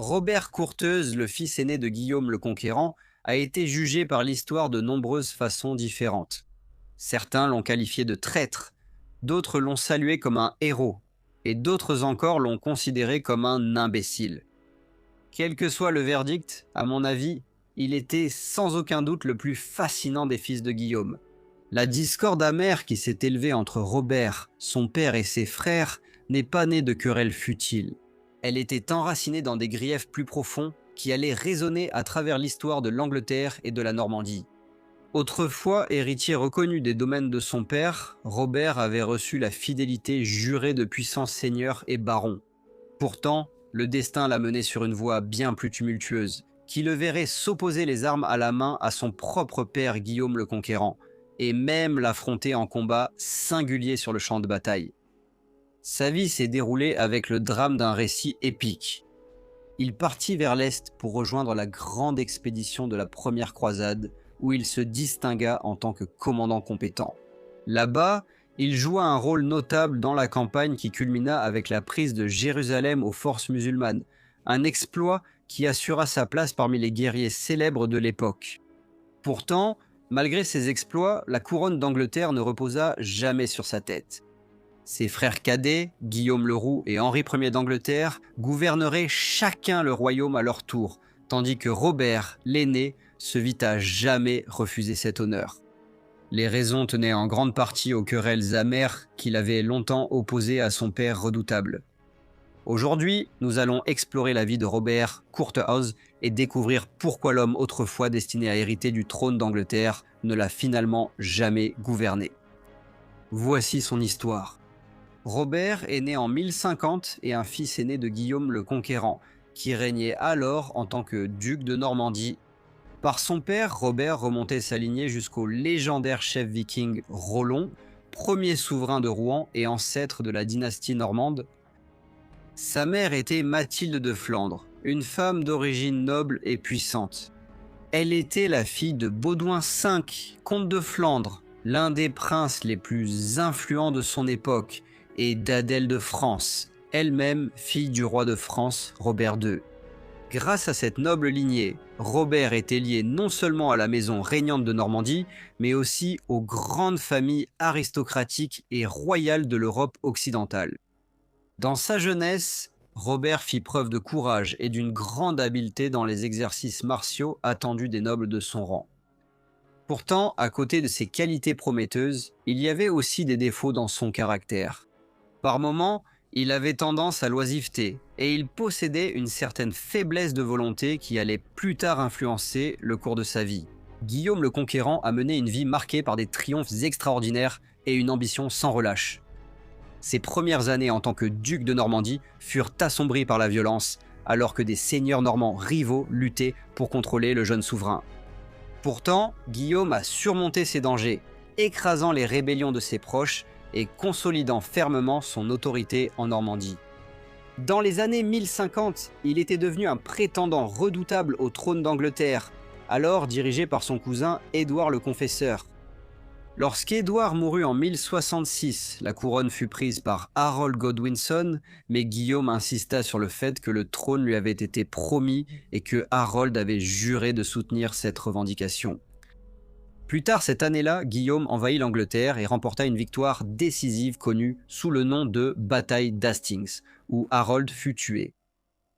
Robert Courteuse, le fils aîné de Guillaume le Conquérant, a été jugé par l'histoire de nombreuses façons différentes. Certains l'ont qualifié de traître, d'autres l'ont salué comme un héros, et d'autres encore l'ont considéré comme un imbécile. Quel que soit le verdict, à mon avis, il était sans aucun doute le plus fascinant des fils de Guillaume. La discorde amère qui s'est élevée entre Robert, son père et ses frères n'est pas née de querelles futiles. Elle était enracinée dans des griefs plus profonds qui allaient résonner à travers l'histoire de l'Angleterre et de la Normandie. Autrefois héritier reconnu des domaines de son père, Robert avait reçu la fidélité jurée de puissants seigneurs et barons. Pourtant, le destin l'a mené sur une voie bien plus tumultueuse, qui le verrait s'opposer les armes à la main à son propre père Guillaume le Conquérant, et même l'affronter en combat singulier sur le champ de bataille. Sa vie s'est déroulée avec le drame d'un récit épique. Il partit vers l'Est pour rejoindre la grande expédition de la première croisade, où il se distingua en tant que commandant compétent. Là-bas, il joua un rôle notable dans la campagne qui culmina avec la prise de Jérusalem aux forces musulmanes, un exploit qui assura sa place parmi les guerriers célèbres de l'époque. Pourtant, malgré ses exploits, la couronne d'Angleterre ne reposa jamais sur sa tête. Ses frères cadets, Guillaume le Roux et Henri Ier d'Angleterre, gouverneraient chacun le royaume à leur tour, tandis que Robert, l'aîné, se vit à jamais refuser cet honneur. Les raisons tenaient en grande partie aux querelles amères qu'il avait longtemps opposées à son père redoutable. Aujourd'hui, nous allons explorer la vie de Robert Courtehouse et découvrir pourquoi l'homme autrefois destiné à hériter du trône d'Angleterre ne l'a finalement jamais gouverné. Voici son histoire. Robert est né en 1050 et un fils aîné de Guillaume le Conquérant, qui régnait alors en tant que duc de Normandie. Par son père, Robert remontait sa lignée jusqu'au légendaire chef viking Rollon, premier souverain de Rouen et ancêtre de la dynastie normande. Sa mère était Mathilde de Flandre, une femme d'origine noble et puissante. Elle était la fille de Baudouin V, comte de Flandre, l'un des princes les plus influents de son époque, et d'Adèle de France, elle-même fille du roi de France, Robert II. Grâce à cette noble lignée, Robert était lié non seulement à la maison régnante de Normandie, mais aussi aux grandes familles aristocratiques et royales de l'Europe occidentale. Dans sa jeunesse, Robert fit preuve de courage et d'une grande habileté dans les exercices martiaux attendus des nobles de son rang. Pourtant, à côté de ses qualités prometteuses, il y avait aussi des défauts dans son caractère. Par moments, il avait tendance à l'oisiveté et il possédait une certaine faiblesse de volonté qui allait plus tard influencer le cours de sa vie. Guillaume le Conquérant a mené une vie marquée par des triomphes extraordinaires et une ambition sans relâche. Ses premières années en tant que duc de Normandie furent assombries par la violence, alors que des seigneurs normands rivaux luttaient pour contrôler le jeune souverain. Pourtant, Guillaume a surmonté ces dangers, écrasant les rébellions de ses proches et consolidant fermement son autorité en Normandie. Dans les années 1050, il était devenu un prétendant redoutable au trône d'Angleterre, alors dirigé par son cousin Édouard le Confesseur. Lorsqu'Édouard mourut en 1066, la couronne fut prise par Harold Godwinson, mais Guillaume insista sur le fait que le trône lui avait été promis et que Harold avait juré de soutenir cette revendication. Plus tard cette année-là, Guillaume envahit l'Angleterre et remporta une victoire décisive connue sous le nom de bataille d'Hastings, où Harold fut tué.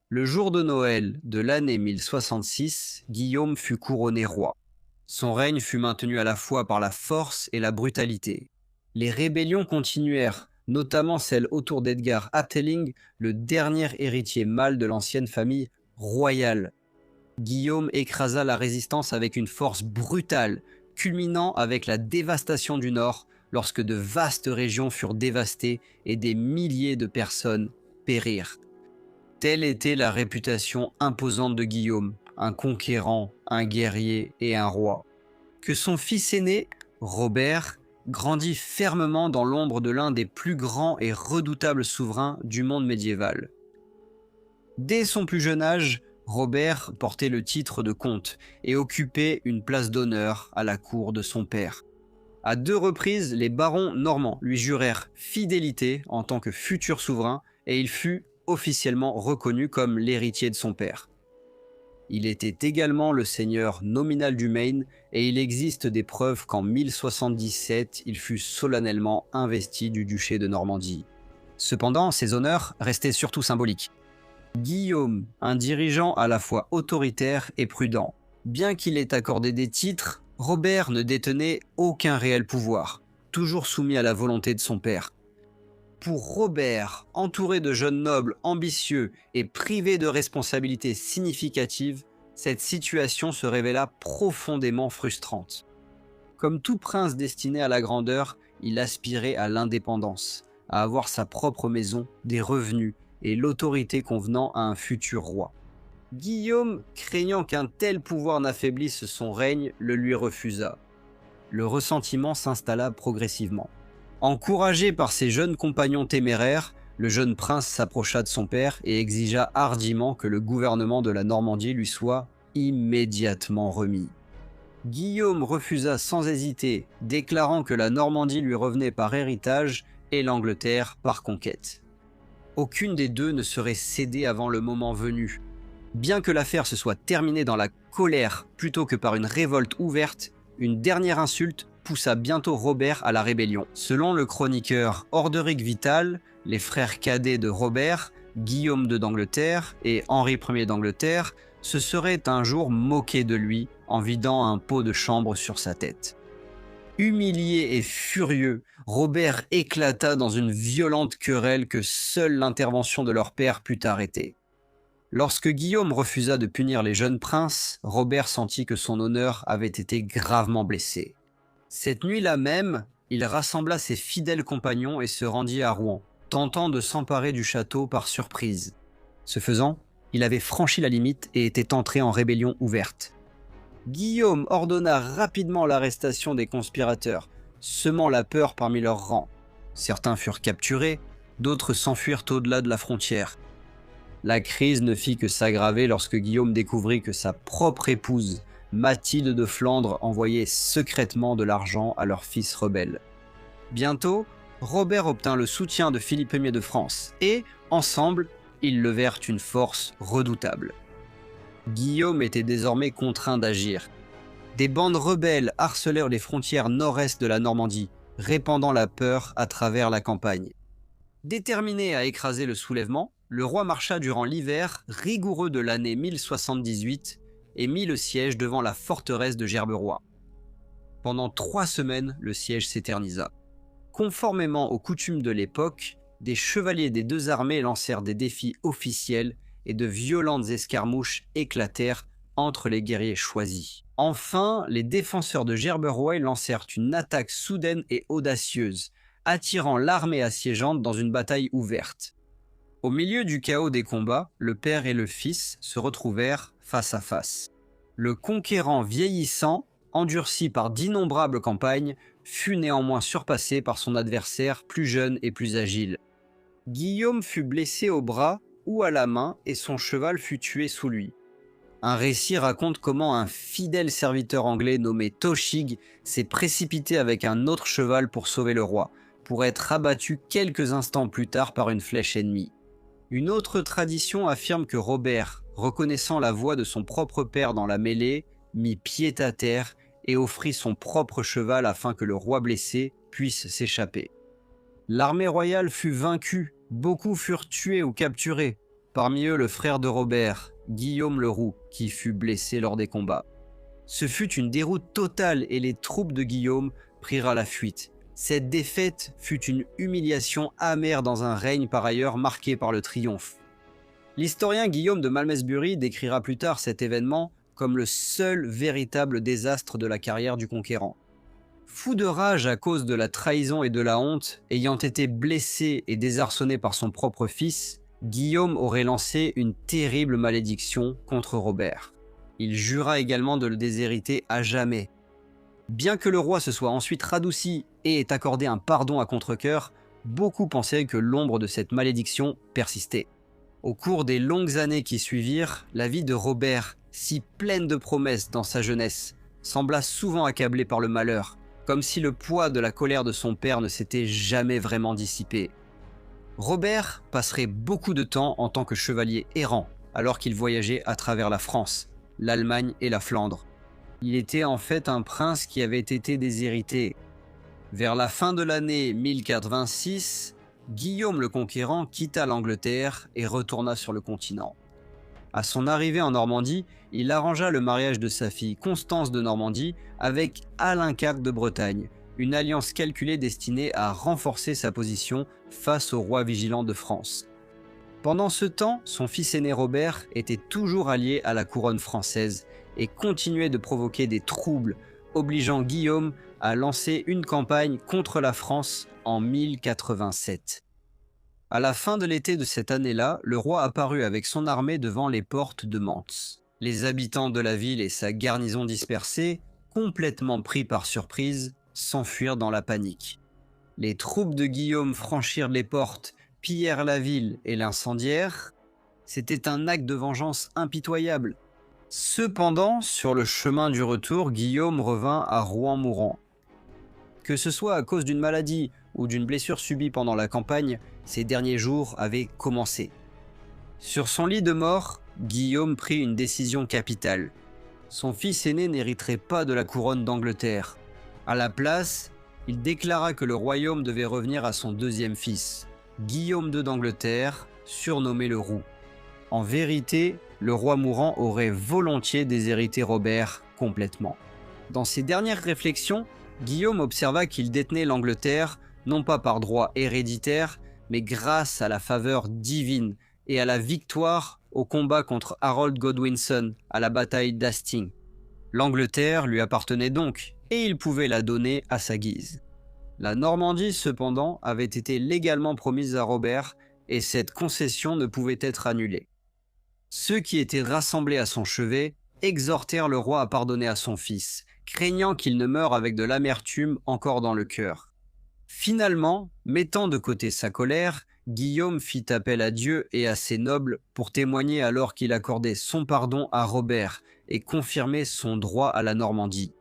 Le jour de Noël de l'année 1066, Guillaume fut couronné roi. Son règne fut maintenu à la fois par la force et la brutalité. Les rébellions continuèrent, notamment celle autour d'Edgar Attling, le dernier héritier mâle de l'ancienne famille royale. Guillaume écrasa la résistance avec une force brutale, culminant avec la dévastation du Nord lorsque de vastes régions furent dévastées et des milliers de personnes périrent. Telle était la réputation imposante de Guillaume, un conquérant, un guerrier et un roi. Que son fils aîné, Robert, grandit fermement dans l'ombre de l'un des plus grands et redoutables souverains du monde médiéval. Dès son plus jeune âge, Robert portait le titre de comte et occupait une place d'honneur à la cour de son père. À 2 reprises, les barons normands lui jurèrent fidélité en tant que futur souverain et il fut officiellement reconnu comme l'héritier de son père. Il était également le seigneur nominal du Maine et il existe des preuves qu'en 1077, il fut solennellement investi du duché de Normandie. Cependant, ces honneurs restaient surtout symboliques. Guillaume, un dirigeant à la fois autoritaire et prudent. Bien qu'il ait accordé des titres, Robert ne détenait aucun réel pouvoir, toujours soumis à la volonté de son père. Pour Robert, entouré de jeunes nobles ambitieux et privé de responsabilités significatives, cette situation se révéla profondément frustrante. Comme tout prince destiné à la grandeur, il aspirait à l'indépendance, à avoir sa propre maison, des revenus et l'autorité convenant à un futur roi. Guillaume, craignant qu'un tel pouvoir n'affaiblisse son règne, le lui refusa. Le ressentiment s'installa progressivement. Encouragé par ses jeunes compagnons téméraires, le jeune prince s'approcha de son père et exigea hardiment que le gouvernement de la Normandie lui soit immédiatement remis. Guillaume refusa sans hésiter, déclarant que la Normandie lui revenait par héritage et l'Angleterre par conquête. Aucune des deux ne serait cédée avant le moment venu. Bien que l'affaire se soit terminée dans la colère plutôt que par une révolte ouverte, une dernière insulte poussa bientôt Robert à la rébellion. Selon le chroniqueur Orderic Vital, les frères cadets de Robert, Guillaume II d'Angleterre et Henri Ier d'Angleterre, se seraient un jour moqués de lui en vidant un pot de chambre sur sa tête. Humilié et furieux, Robert éclata dans une violente querelle que seule l'intervention de leur père put arrêter. Lorsque Guillaume refusa de punir les jeunes princes, Robert sentit que son honneur avait été gravement blessé. Cette nuit-là même, il rassembla ses fidèles compagnons et se rendit à Rouen, tentant de s'emparer du château par surprise. Ce faisant, il avait franchi la limite et était entré en rébellion ouverte. Guillaume ordonna rapidement l'arrestation des conspirateurs, semant la peur parmi leurs rangs. Certains furent capturés, d'autres s'enfuirent au-delà de la frontière. La crise ne fit que s'aggraver lorsque Guillaume découvrit que sa propre épouse, Mathilde de Flandre, envoyait secrètement de l'argent à leur fils rebelle. Bientôt, Robert obtint le soutien de Philippe Ier de France et, ensemble, ils levèrent une force redoutable. Guillaume était désormais contraint d'agir. Des bandes rebelles harcelèrent les frontières nord-est de la Normandie, répandant la peur à travers la campagne. Déterminé à écraser le soulèvement, le roi marcha durant l'hiver rigoureux de l'année 1078 et mit le siège devant la forteresse de Gerberoy. Pendant 3 semaines, le siège s'éternisa. Conformément aux coutumes de l'époque, des chevaliers des deux armées lancèrent des défis officiels et de violentes escarmouches éclatèrent entre les guerriers choisis. Enfin, les défenseurs de Gerberoy lancèrent une attaque soudaine et audacieuse, attirant l'armée assiégeante dans une bataille ouverte. Au milieu du chaos des combats, le père et le fils se retrouvèrent face à face. Le conquérant vieillissant, endurci par d'innombrables campagnes, fut néanmoins surpassé par son adversaire plus jeune et plus agile. Guillaume fut blessé au bras ou à la main et son cheval fut tué sous lui. Un récit raconte comment un fidèle serviteur anglais nommé Tochig s'est précipité avec un autre cheval pour sauver le roi, pour être abattu quelques instants plus tard par une flèche ennemie. Une autre tradition affirme que Robert, reconnaissant la voix de son propre père dans la mêlée, mit pied à terre et offrit son propre cheval afin que le roi blessé puisse s'échapper. L'armée royale fut vaincue, beaucoup furent tués ou capturés, parmi eux le frère de Robert, Guillaume le Roux, qui fut blessé lors des combats. Ce fut une déroute totale et les troupes de Guillaume prirent à la fuite. Cette défaite fut une humiliation amère dans un règne par ailleurs marqué par le triomphe. L'historien Guillaume de Malmesbury décrira plus tard cet événement comme le seul véritable désastre de la carrière du conquérant. Fou de rage à cause de la trahison et de la honte, ayant été blessé et désarçonné par son propre fils, Guillaume aurait lancé une terrible malédiction contre Robert. Il jura également de le déshériter à jamais. Bien que le roi se soit ensuite radouci et ait accordé un pardon à contre-cœur, beaucoup pensaient que l'ombre de cette malédiction persistait. Au cours des longues années qui suivirent, la vie de Robert, si pleine de promesses dans sa jeunesse, sembla souvent accablé par le malheur, comme si le poids de la colère de son père ne s'était jamais vraiment dissipé. Robert passerait beaucoup de temps en tant que chevalier errant, alors qu'il voyageait à travers la France, l'Allemagne et la Flandre. Il était en fait un prince qui avait été déshérité. Vers la fin de l'année 1086, Guillaume le Conquérant quitta l'Angleterre et retourna sur le continent. À son arrivée en Normandie, il arrangea le mariage de sa fille Constance de Normandie avec Alain IV de Bretagne, une alliance calculée destinée à renforcer sa position face au roi vigilant de France. Pendant ce temps, son fils aîné Robert était toujours allié à la couronne française et continuait de provoquer des troubles, obligeant Guillaume à lancer une campagne contre la France en 1087. À la fin de l'été de cette année-là, le roi apparut avec son armée devant les portes de Mantes. Les habitants de la ville et sa garnison dispersée, complètement pris par surprise, s'enfuirent dans la panique. Les troupes de Guillaume franchirent les portes, pillèrent la ville et l'incendièrent. C'était un acte de vengeance impitoyable. Cependant, sur le chemin du retour, Guillaume revint à Rouen mourant. Que ce soit à cause d'une maladie ou d'une blessure subie pendant la campagne, ses derniers jours avaient commencé. Sur son lit de mort, Guillaume prit une décision capitale. Son fils aîné n'hériterait pas de la couronne d'Angleterre. À la place, il déclara que le royaume devait revenir à son deuxième fils, Guillaume II d'Angleterre, surnommé le Roux. En vérité, le roi mourant aurait volontiers déshérité Robert complètement. Dans ses dernières réflexions, Guillaume observa qu'il détenait l'Angleterre non pas par droit héréditaire, mais grâce à la faveur divine et à la victoire au combat contre Harold Godwinson à la bataille d'Hastings. L'Angleterre lui appartenait donc, et il pouvait la donner à sa guise. La Normandie, cependant, avait été légalement promise à Robert, et cette concession ne pouvait être annulée. Ceux qui étaient rassemblés à son chevet exhortèrent le roi à pardonner à son fils, craignant qu'il ne meure avec de l'amertume encore dans le cœur. Finalement, mettant de côté sa colère, Guillaume fit appel à Dieu et à ses nobles pour témoigner alors qu'il accordait son pardon à Robert et confirmait son droit à la Normandie.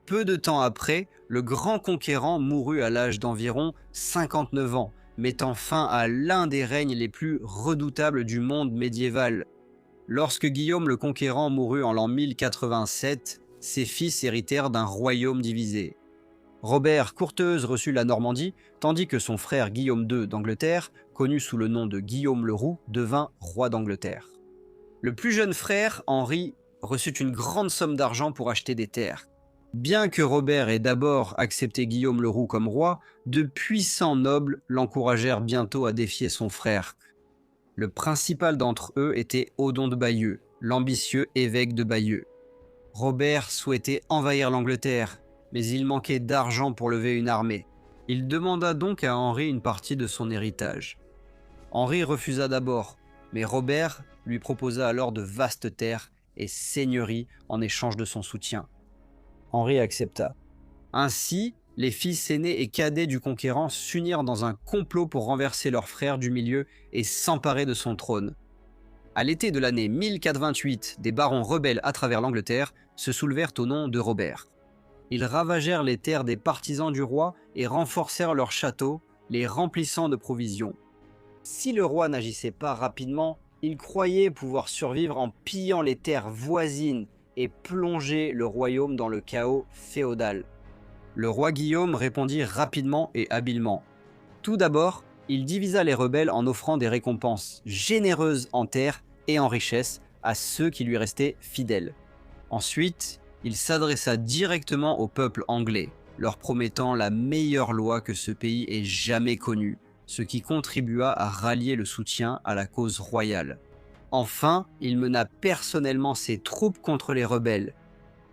Peu de temps après, le grand conquérant mourut à l'âge d'environ 59 ans, mettant fin à l'un des règnes les plus redoutables du monde médiéval. Lorsque Guillaume le Conquérant mourut en l'an 1087, ses fils héritèrent d'un royaume divisé. Robert Courteuse reçut la Normandie, tandis que son frère Guillaume II d'Angleterre, connu sous le nom de Guillaume le Roux, devint roi d'Angleterre. Le plus jeune frère, Henri, reçut une grande somme d'argent pour acheter des terres. Bien que Robert ait d'abord accepté Guillaume le Roux comme roi, de puissants nobles l'encouragèrent bientôt à défier son frère. Le principal d'entre eux était Odon de Bayeux, l'ambitieux évêque de Bayeux. Robert souhaitait envahir l'Angleterre, mais il manquait d'argent pour lever une armée. Il demanda donc à Henri une partie de son héritage. Henri refusa d'abord, mais Robert lui proposa alors de vastes terres et seigneuries en échange de son soutien. Henri accepta. Ainsi, les fils aînés et cadets du conquérant s'unirent dans un complot pour renverser leur frère du milieu et s'emparer de son trône. À l'été de l'année 1028, des barons rebelles à travers l'Angleterre se soulevèrent au nom de Robert. Ils ravagèrent les terres des partisans du roi et renforcèrent leurs châteaux, les remplissant de provisions. Si le roi n'agissait pas rapidement, il croyait pouvoir survivre en pillant les terres voisines et plonger le royaume dans le chaos féodal. Le roi Guillaume répondit rapidement et habilement. Tout d'abord, il divisa les rebelles en offrant des récompenses généreuses en terres et en richesses à ceux qui lui restaient fidèles. Ensuite, il s'adressa directement au peuple anglais, leur promettant la meilleure loi que ce pays ait jamais connue, ce qui contribua à rallier le soutien à la cause royale. Enfin, il mena personnellement ses troupes contre les rebelles.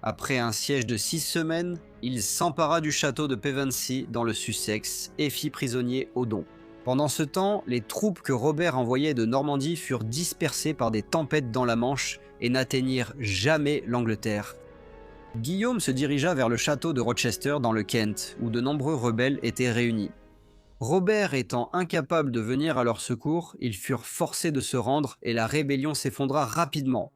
Après un siège de 6 semaines, il s'empara du château de Pevensey dans le Sussex et fit prisonnier Odon. Pendant ce temps, les troupes que Robert envoyait de Normandie furent dispersées par des tempêtes dans la Manche et n'atteignirent jamais l'Angleterre. Guillaume se dirigea vers le château de Rochester dans le Kent, où de nombreux rebelles étaient réunis. Robert étant incapable de venir à leur secours, ils furent forcés de se rendre et la rébellion s'effondra rapidement.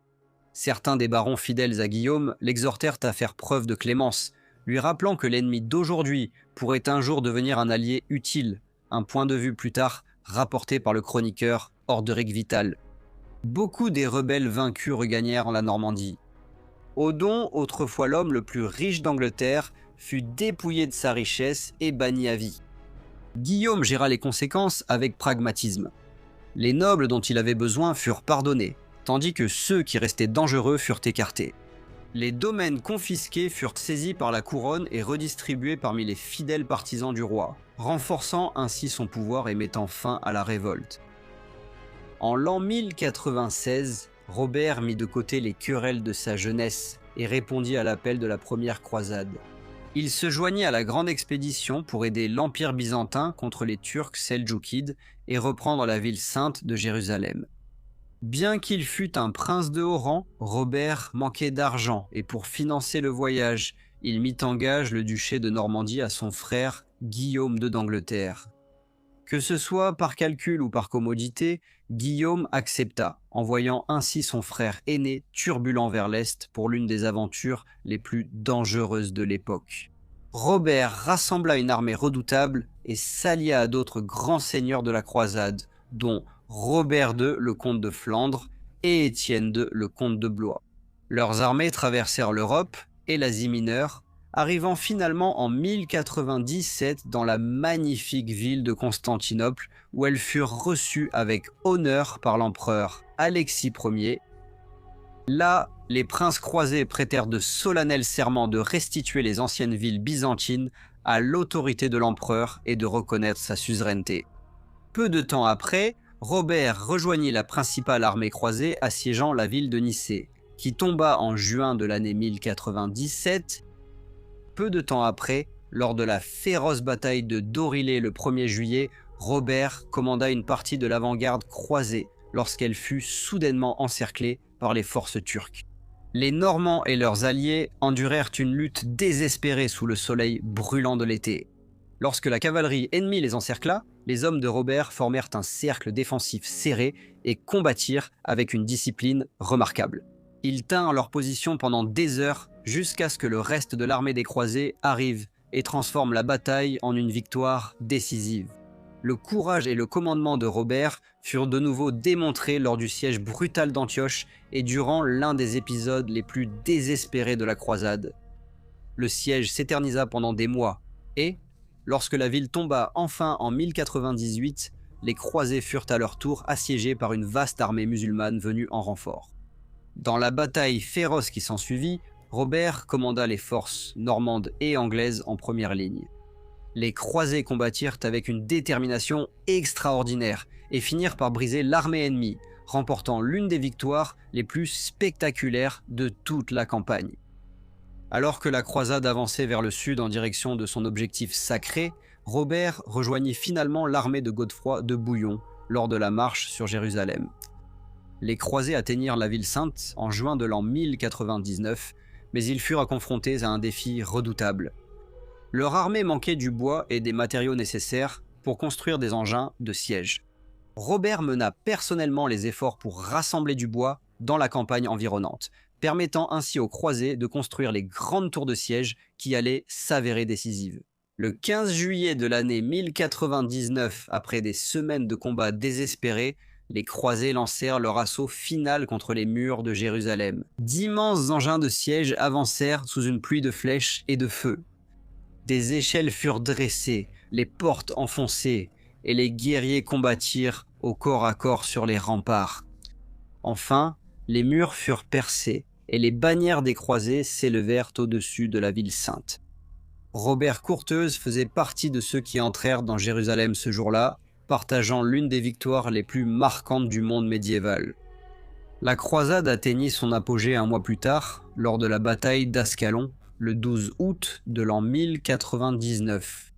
Certains des barons fidèles à Guillaume l'exhortèrent à faire preuve de clémence, lui rappelant que l'ennemi d'aujourd'hui pourrait un jour devenir un allié utile, un point de vue plus tard rapporté par le chroniqueur Orderic Vital. Beaucoup des rebelles vaincus regagnèrent la Normandie. Odon, autrefois l'homme le plus riche d'Angleterre, fut dépouillé de sa richesse et banni à vie. Guillaume géra les conséquences avec pragmatisme. Les nobles dont il avait besoin furent pardonnés, tandis que ceux qui restaient dangereux furent écartés. Les domaines confisqués furent saisis par la couronne et redistribués parmi les fidèles partisans du roi, renforçant ainsi son pouvoir et mettant fin à la révolte. En l'an 1096, Robert mit de côté les querelles de sa jeunesse et répondit à l'appel de la première croisade. Il se joignit à la grande expédition pour aider l'Empire byzantin contre les Turcs seldjoukides et reprendre la ville sainte de Jérusalem. Bien qu'il fût un prince de haut rang, Robert manquait d'argent et pour financer le voyage, il mit en gage le duché de Normandie à son frère Guillaume II d'Angleterre. Que ce soit par calcul ou par commodité, Guillaume accepta, envoyant ainsi son frère aîné turbulent vers l'Est pour l'une des aventures les plus dangereuses de l'époque. Robert rassembla une armée redoutable et s'allia à d'autres grands seigneurs de la croisade, dont Robert II, le comte de Flandre, et Étienne II, le comte de Blois. Leurs armées traversèrent l'Europe et l'Asie mineure, arrivant finalement en 1097 dans la magnifique ville de Constantinople où elles furent reçues avec honneur par l'empereur Alexis Ier. Là, les princes croisés prêtèrent de solennels serments de restituer les anciennes villes byzantines à l'autorité de l'empereur et de reconnaître sa suzeraineté. Peu de temps après, Robert rejoignit la principale armée croisée assiégeant la ville de Nicée, qui tomba en juin de l'année 1097. Peu de temps après, lors de la féroce bataille de Dorilé le 1er juillet, Robert commanda une partie de l'avant-garde croisée lorsqu'elle fut soudainement encerclée par les forces turques. Les Normands et leurs alliés endurèrent une lutte désespérée sous le soleil brûlant de l'été. Lorsque la cavalerie ennemie les encercla, les hommes de Robert formèrent un cercle défensif serré et combattirent avec une discipline remarquable. Ils tinrent leur position pendant des heures jusqu'à ce que le reste de l'armée des croisés arrive et transforme la bataille en une victoire décisive. Le courage et le commandement de Robert furent de nouveau démontrés lors du siège brutal d'Antioche et durant l'un des épisodes les plus désespérés de la croisade. Le siège s'éternisa pendant des mois et, lorsque la ville tomba enfin en 1098, les croisés furent à leur tour assiégés par une vaste armée musulmane venue en renfort. Dans la bataille féroce qui s'ensuivit, Robert commanda les forces normandes et anglaises en première ligne. Les croisés combattirent avec une détermination extraordinaire et finirent par briser l'armée ennemie, remportant l'une des victoires les plus spectaculaires de toute la campagne. Alors que la croisade avançait vers le sud en direction de son objectif sacré, Robert rejoignit finalement l'armée de Godefroy de Bouillon lors de la marche sur Jérusalem. Les croisés atteignirent la ville sainte en juin de l'an 1099, mais ils furent confrontés à un défi redoutable. Leur armée manquait du bois et des matériaux nécessaires pour construire des engins de siège. Robert mena personnellement les efforts pour rassembler du bois dans la campagne environnante, permettant ainsi aux croisés de construire les grandes tours de siège qui allaient s'avérer décisives. Le 15 juillet de l'année 1099, après des semaines de combats désespérés, les croisés lancèrent leur assaut final contre les murs de Jérusalem. D'immenses engins de siège avancèrent sous une pluie de flèches et de feux. Des échelles furent dressées, les portes enfoncées, et les guerriers combattirent au corps à corps sur les remparts. Enfin, les murs furent percés, et les bannières des croisés s'élevèrent au-dessus de la ville sainte. Robert Courteuse faisait partie de ceux qui entrèrent dans Jérusalem ce jour-là, partageant l'une des victoires les plus marquantes du monde médiéval. La croisade atteignit son apogée un mois plus tard, lors de la bataille d'Ascalon, le 12 août de l'an 1099.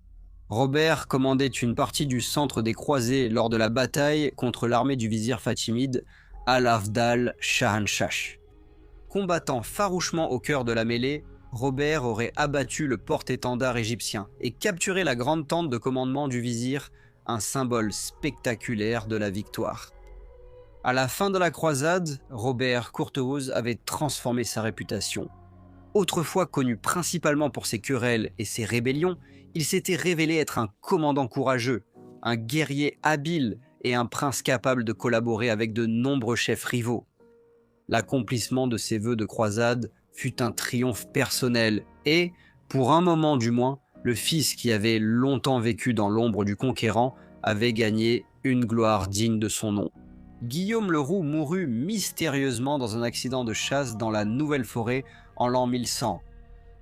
Robert commandait une partie du centre des croisés lors de la bataille contre l'armée du vizir fatimide Al-Afdal Shahanshah. Combattant farouchement au cœur de la mêlée, Robert aurait abattu le porte-étendard égyptien et capturé la grande tente de commandement du vizir, un symbole spectaculaire de la victoire. À la fin de la croisade, Robert Courteose avait transformé sa réputation. Autrefois connu principalement pour ses querelles et ses rébellions, il s'était révélé être un commandant courageux, un guerrier habile et un prince capable de collaborer avec de nombreux chefs rivaux. L'accomplissement de ses vœux de croisade fut un triomphe personnel et, pour un moment du moins, le fils qui avait longtemps vécu dans l'ombre du conquérant avait gagné une gloire digne de son nom. Guillaume le Roux mourut mystérieusement dans un accident de chasse dans la Nouvelle Forêt en l'an 1100.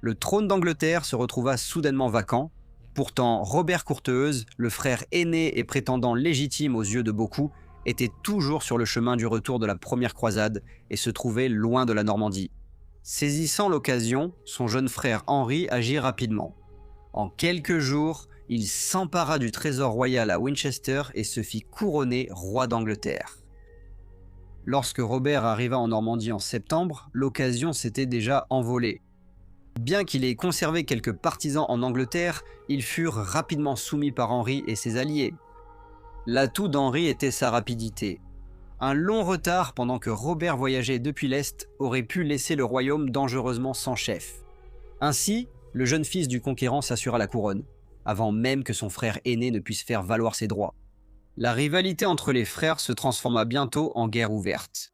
Le trône d'Angleterre se retrouva soudainement vacant. Pourtant, Robert Courteheuse, le frère aîné et prétendant légitime aux yeux de beaucoup, était toujours sur le chemin du retour de la première croisade et se trouvait loin de la Normandie. Saisissant l'occasion, son jeune frère Henri agit rapidement. En quelques jours, il s'empara du trésor royal à Winchester et se fit couronner roi d'Angleterre. Lorsque Robert arriva en Normandie en septembre, l'occasion s'était déjà envolée. Bien qu'il ait conservé quelques partisans en Angleterre, ils furent rapidement soumis par Henri et ses alliés. L'atout d'Henri était sa rapidité. Un long retard pendant que Robert voyageait depuis l'Est aurait pu laisser le royaume dangereusement sans chef. Ainsi, le jeune fils du conquérant s'assura la couronne, avant même que son frère aîné ne puisse faire valoir ses droits. La rivalité entre les frères se transforma bientôt en guerre ouverte.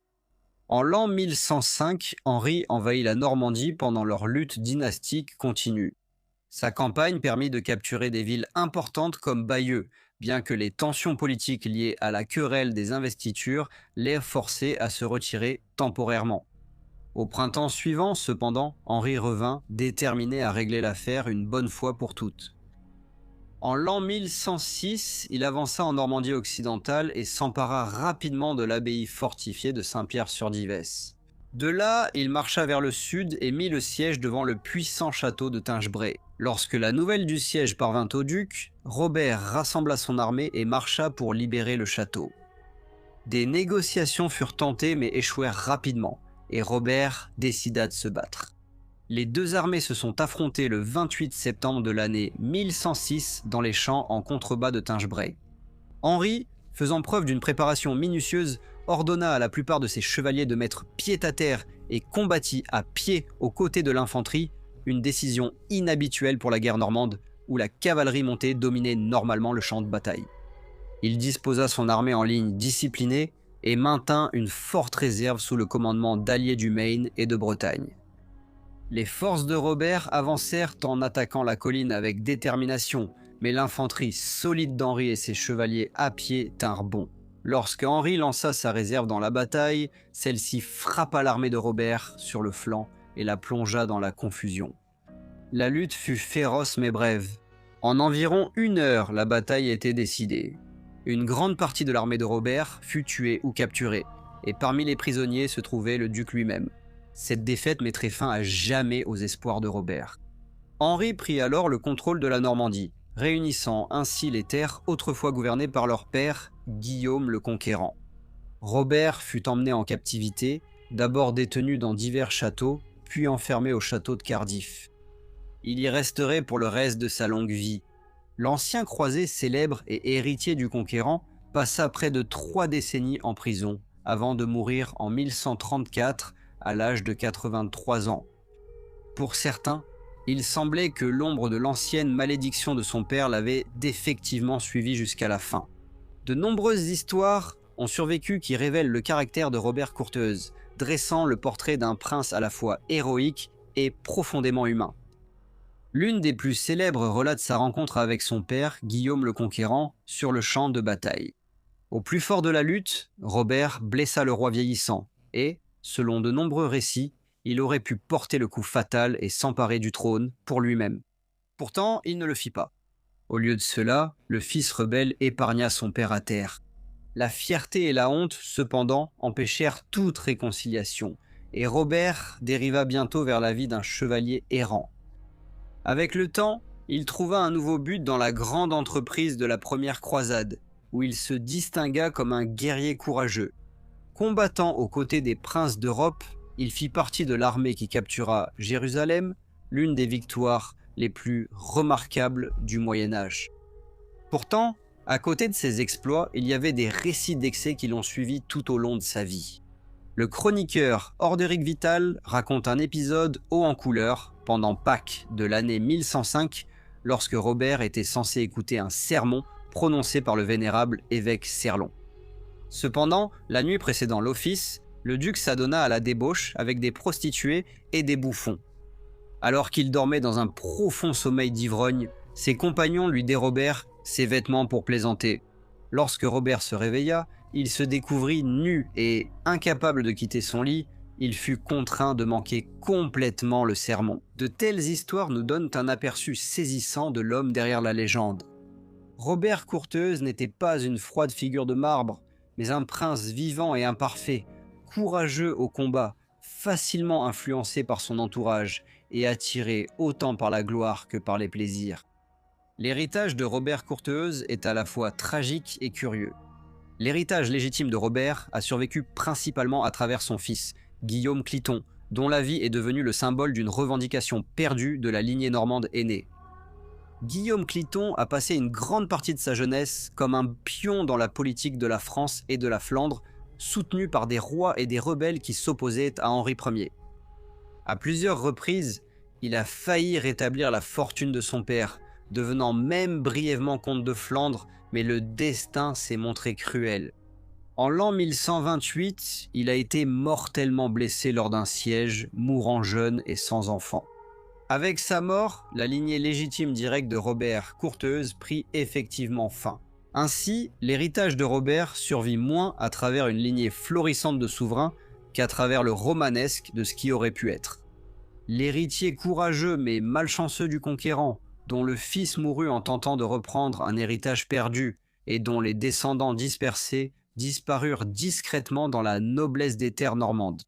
En l'an 1105, Henri envahit la Normandie pendant leur lutte dynastique continue. Sa campagne permit de capturer des villes importantes comme Bayeux, bien que les tensions politiques liées à la querelle des investitures l'aient forcé à se retirer temporairement. Au printemps suivant, cependant, Henri revint, déterminé à régler l'affaire une bonne fois pour toutes. En l'an 1106, il avança en Normandie occidentale et s'empara rapidement de l'abbaye fortifiée de Saint-Pierre-sur-Divesse. De là, il marcha vers le sud et mit le siège devant le puissant château de Tinchebray. Lorsque la nouvelle du siège parvint au duc, Robert rassembla son armée et marcha pour libérer le château. Des négociations furent tentées mais échouèrent rapidement, et Robert décida de se battre. Les deux armées se sont affrontées le 28 septembre de l'année 1106 dans les champs en contrebas de Tinchebray. Henri, faisant preuve d'une préparation minutieuse, ordonna à la plupart de ses chevaliers de mettre pied à terre et combattit à pied aux côtés de l'infanterie, une décision inhabituelle pour la guerre normande où la cavalerie montée dominait normalement le champ de bataille. Il disposa son armée en ligne disciplinée et maintint une forte réserve sous le commandement d'alliés du Maine et de Bretagne. Les forces de Robert avancèrent en attaquant la colline avec détermination, mais l'infanterie solide d'Henri et ses chevaliers à pied tinrent bon. Lorsque Henri lança sa réserve dans la bataille, celle-ci frappa l'armée de Robert sur le flanc et la plongea dans la confusion. La lutte fut féroce mais brève. En environ 1 heure, la bataille était décidée. Une grande partie de l'armée de Robert fut tuée ou capturée, et parmi les prisonniers se trouvait le duc lui-même. Cette défaite mettrait fin à jamais aux espoirs de Robert. Henri prit alors le contrôle de la Normandie, réunissant ainsi les terres autrefois gouvernées par leur père, Guillaume le Conquérant. Robert fut emmené en captivité, d'abord détenu dans divers châteaux, puis enfermé au château de Cardiff. Il y resterait pour le reste de sa longue vie. L'ancien croisé célèbre et héritier du Conquérant passa près de 3 décennies en prison, avant de mourir en 1134 à l'âge de 83 ans. Pour certains, il semblait que l'ombre de l'ancienne malédiction de son père l'avait définitivement suivi jusqu'à la fin. De nombreuses histoires ont survécu qui révèlent le caractère de Robert Courteheuse, dressant le portrait d'un prince à la fois héroïque et profondément humain. L'une des plus célèbres relate sa rencontre avec son père, Guillaume le Conquérant, sur le champ de bataille. Au plus fort de la lutte, Robert blessa le roi vieillissant et, selon de nombreux récits, il aurait pu porter le coup fatal et s'emparer du trône pour lui-même. Pourtant, il ne le fit pas. Au lieu de cela, le fils rebelle épargna son père à terre. La fierté et la honte, cependant, empêchèrent toute réconciliation, et Robert dériva bientôt vers la vie d'un chevalier errant. Avec le temps, il trouva un nouveau but dans la grande entreprise de la première croisade, où il se distingua comme un guerrier courageux. Combattant aux côtés des princes d'Europe, il fit partie de l'armée qui captura Jérusalem, l'une des victoires les plus remarquables du Moyen-Âge. Pourtant, à côté de ses exploits, il y avait des récits d'excès qui l'ont suivi tout au long de sa vie. Le chroniqueur Orderic Vital raconte un épisode haut en couleur pendant Pâques de l'année 1105, lorsque Robert était censé écouter un sermon prononcé par le vénérable évêque Serlon. Cependant, la nuit précédant l'office, le duc s'adonna à la débauche avec des prostituées et des bouffons. Alors qu'il dormait dans un profond sommeil d'ivrogne, ses compagnons lui dérobèrent ses vêtements pour plaisanter. Lorsque Robert se réveilla, il se découvrit nu et, incapable de quitter son lit, il fut contraint de manquer complètement le sermon. De telles histoires nous donnent un aperçu saisissant de l'homme derrière la légende. Robert Courteheuse n'était pas une froide figure de marbre, mais un prince vivant et imparfait, courageux au combat, facilement influencé par son entourage et attiré autant par la gloire que par les plaisirs. L'héritage de Robert Courteheuse est à la fois tragique et curieux. L'héritage légitime de Robert a survécu principalement à travers son fils, Guillaume Cliton, dont la vie est devenue le symbole d'une revendication perdue de la lignée normande aînée. Guillaume Cliton a passé une grande partie de sa jeunesse comme un pion dans la politique de la France et de la Flandre, soutenu par des rois et des rebelles qui s'opposaient à Henri Ier. À plusieurs reprises, il a failli rétablir la fortune de son père, devenant même brièvement comte de Flandre, mais le destin s'est montré cruel. En l'an 1128, il a été mortellement blessé lors d'un siège, mourant jeune et sans enfant. Avec sa mort, la lignée légitime directe de Robert Courteheuse prit effectivement fin. Ainsi, l'héritage de Robert survit moins à travers une lignée florissante de souverains qu'à travers le romanesque de ce qui aurait pu être. L'héritier courageux mais malchanceux du conquérant, dont le fils mourut en tentant de reprendre un héritage perdu et dont les descendants dispersés disparurent discrètement dans la noblesse des terres normandes.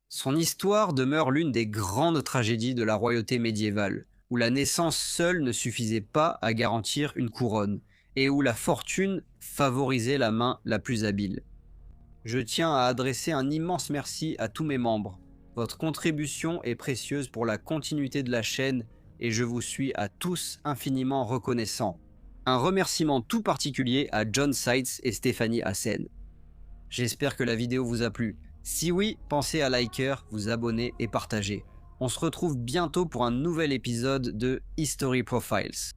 Son histoire demeure l'une des grandes tragédies de la royauté médiévale, où la naissance seule ne suffisait pas à garantir une couronne, et où la fortune favorisait la main la plus habile. Je tiens à adresser un immense merci à tous mes membres. Votre contribution est précieuse pour la continuité de la chaîne, et je vous suis à tous infiniment reconnaissant. Un remerciement tout particulier à John Seitz et Stéphanie Hassen. J'espère que la vidéo vous a plu. Si oui, pensez à liker, vous abonner et partager. On se retrouve bientôt pour un nouvel épisode de History Profiles.